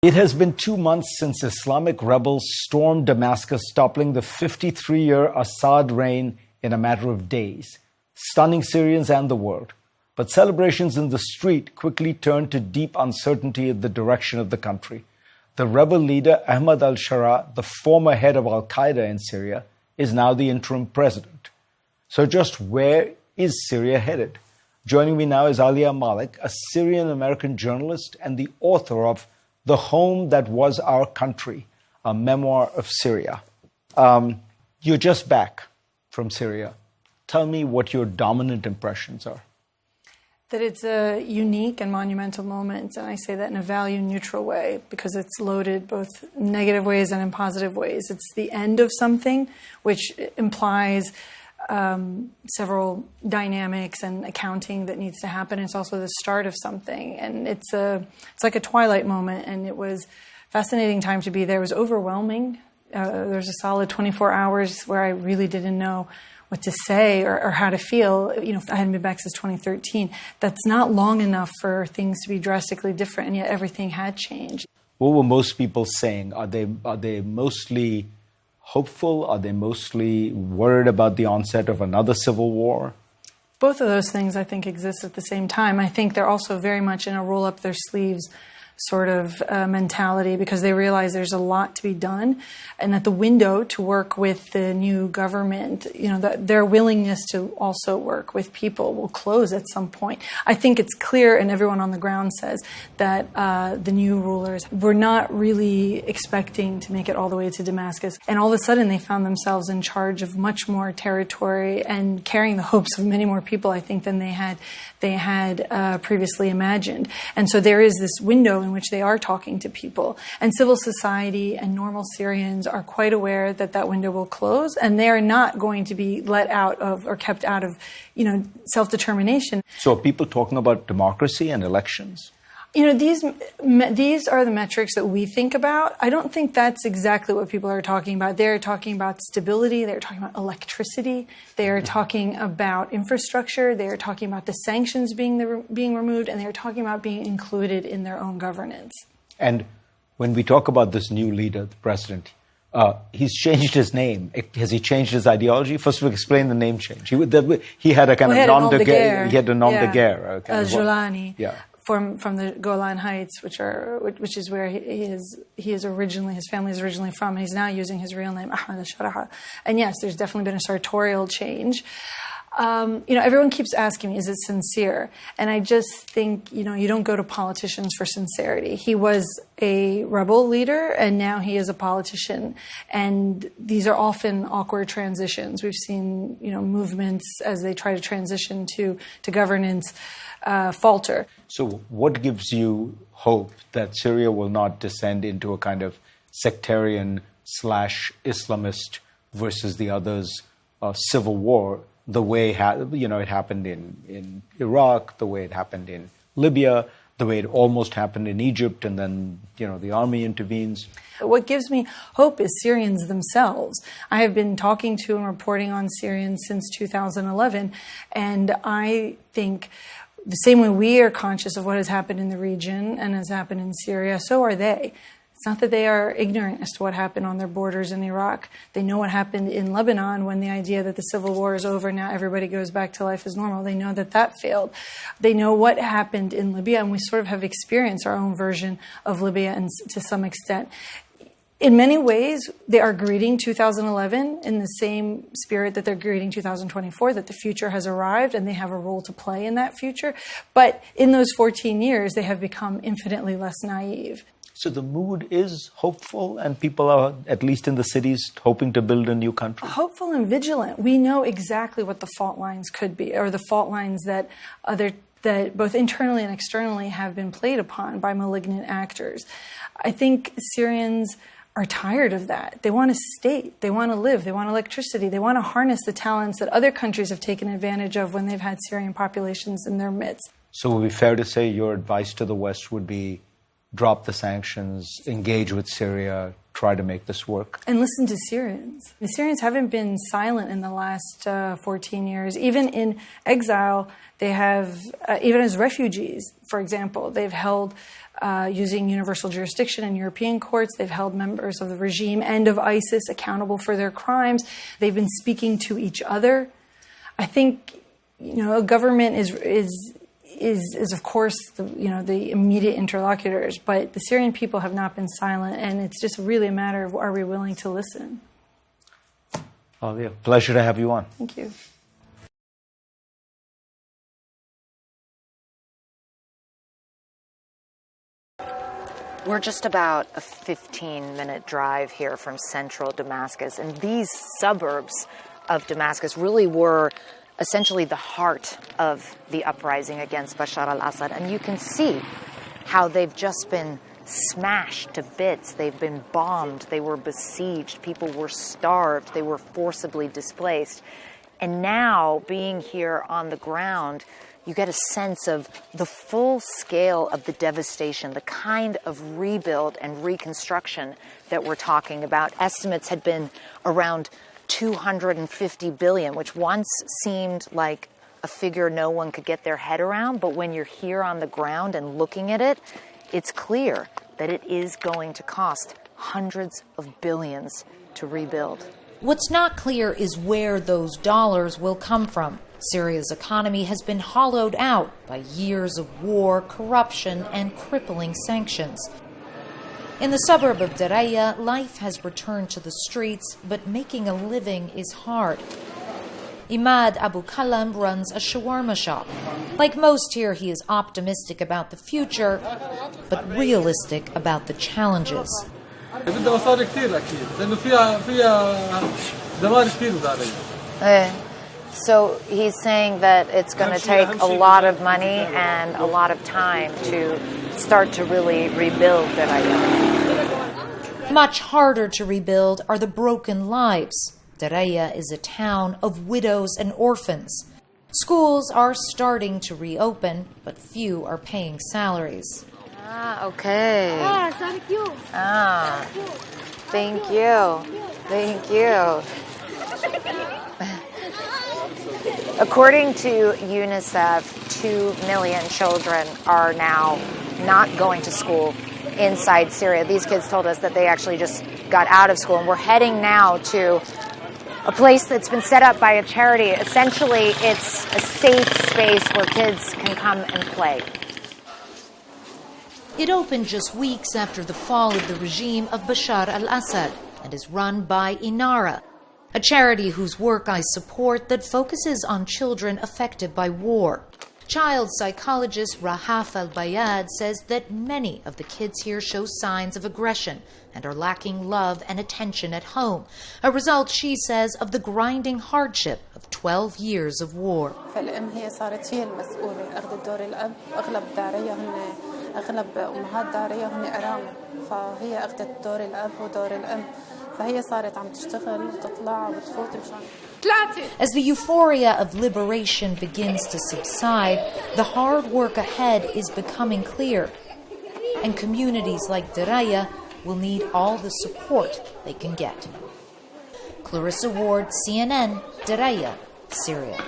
It has been 2 months since Islamic rebels stormed Damascus, toppling the 53-year Assad reign in a matter of days, stunning Syrians and the world. But celebrations in the street quickly turned to deep uncertainty in the direction of the country. The rebel leader Ahmad al-Sharaa, the former head of al-Qaeda in Syria, is now the interim president. So just where is Syria headed? Joining me now is علياء Malik, a Syrian-American journalist and the author of The Home That Was Our Country, a memoir of Syria. You're just back from Syria. Tell me what your dominant impressions are. That it's a unique and monumental moment, and I say that in a value-neutral way because it's loaded both in negative ways and in positive ways. It's the end of something, which implies several dynamics and accounting that needs to happen. It's also the start of something, and it's like a twilight moment, and it was a fascinating time to be there. It was overwhelming. There was a solid 24 hours where I really didn't know what to say or how to feel. You know, I hadn't been back since 2013. That's not long enough for things to be drastically different, and yet everything had changed. What were most people saying? Are they mostly hopeful? Are they mostly worried about the onset of another civil war? Both of those things, I think, exist at the same time. I think they're also very much in a roll-up-their-sleeves sort of mentality because they realize there's a lot to be done and that the window to work with the new government, you know, their willingness to also work with people will close at some point. I think it's clear, and everyone on the ground says, that the new rulers were not really expecting to make it all the way to Damascus. And all of a sudden they found themselves in charge of much more territory and carrying the hopes of many more people, I think, than they had previously imagined. And so there is this window in which they are talking to people. And civil society and normal Syrians are quite aware that that window will close, and they are not going to be let out of or kept out of, you know, self-determination. So are people talking about democracy and elections? You know, these are the metrics that we think about. I don't think that's exactly what people are talking about. They're talking about stability. They're talking about electricity. They're talking about infrastructure. They're talking about the sanctions being removed, and they're talking about being included in their own governance. And when we talk about this new leader, the president, he's changed his name. Has he changed his ideology? First of all, explain the name change. He had a kind of nom de guerre. He had a nom de guerre. Jolani. Yeah. From the Golan Heights, which is where his family is originally from, and he's now using his real name, Ahmad al-Sharaa. And yes, there's definitely been a sartorial change. You know, everyone keeps asking me, is it sincere? And I just think, you know, you don't go to politicians for sincerity. He was a rebel leader, and now he is a politician. And these are often awkward transitions. We've seen, you know, movements as they try to transition to governance falter. So what gives you hope that Syria will not descend into a kind of sectarian / Islamist versus the others civil war, the way it happened in Iraq, the way it happened in Libya, the way it almost happened in Egypt, and then, you know, the army intervenes? What gives me hope is Syrians themselves. I have been talking to and reporting on Syrians since 2011, and I think the same way we are conscious of what has happened in the region and has happened in Syria, so are they. It's not that they are ignorant as to what happened on their borders in Iraq. They know what happened in Lebanon when the idea that the civil war is over, now everybody goes back to life as normal. They know that failed. They know what happened in Libya, and we sort of have experienced our own version of Libya and to some extent. In many ways, they are greeting 2011 in the same spirit that they're greeting 2024, that the future has arrived and they have a role to play in that future. But in those 14 years, they have become infinitely less naive. So the mood is hopeful, and people are, at least in the cities, hoping to build a new country? Hopeful and vigilant. We know exactly what the fault lines could be, or the fault lines that both internally and externally have been played upon by malignant actors. I think Syrians are tired of that. They want a state. They want to live. They want electricity. They want to harness the talents that other countries have taken advantage of when they've had Syrian populations in their midst. So would it be fair to say your advice to the West would be drop the sanctions, engage with Syria, try to make this work? And listen to Syrians. The Syrians haven't been silent in the last 14 years. Even in exile, they have, even as refugees, for example, they've held, using universal jurisdiction in European courts, they've held members of the regime and of ISIS accountable for their crimes. They've been speaking to each other. I think, a government is of course the immediate interlocutors, but the Syrian people have not been silent, and it's just really a matter of, are we willing to listen? Ahliya, pleasure to have you on. Thank you. We're just about a 15-minute drive here from central Damascus, and these suburbs of Damascus really were essentially the heart of the uprising against Bashar al-Assad. And you can see how they've just been smashed to bits. They've been bombed. They were besieged. People were starved. They were forcibly displaced. And now, being here on the ground, you get a sense of the full scale of the devastation, the kind of rebuild and reconstruction that we're talking about. Estimates had been around 250 billion, which once seemed like a figure no one could get their head around. But when you're here on the ground and looking at it, it's clear that it is going to cost hundreds of billions to rebuild. What's not clear is where those dollars will come from. Syria's economy has been hollowed out by years of war, corruption, and crippling sanctions. In the suburb of Daraya, life has returned to the streets, but making a living is hard. Imad Abu Kalam runs a shawarma shop. Like most here, he is optimistic about the future, but realistic about the challenges. So he's saying that it's going to take a lot of money and a lot of time to start to really rebuild Daraya. Much harder to rebuild are the broken lives. Daraya is a town of widows and orphans. Schools are starting to reopen, but few are paying salaries. Okay. Thank you. Thank you. According to UNICEF, 2 million children are now not going to school inside Syria. These kids told us that they actually just got out of school, and we're heading now to a place that's been set up by a charity. Essentially, it's a safe space where kids can come and play. It opened just weeks after the fall of the regime of Bashar al-Assad and is run by Inara, a charity whose work I support that focuses on children affected by war. Child psychologist Rahaf al-Bayad says that many of the kids here show signs of aggression and are lacking love and attention at home, a result, she says, of the grinding hardship of 12 years of war. As the euphoria of liberation begins to subside, the hard work ahead is becoming clear. And communities like Daraya will need all the support they can get. Clarissa Ward, CNN, Daraya, Syria.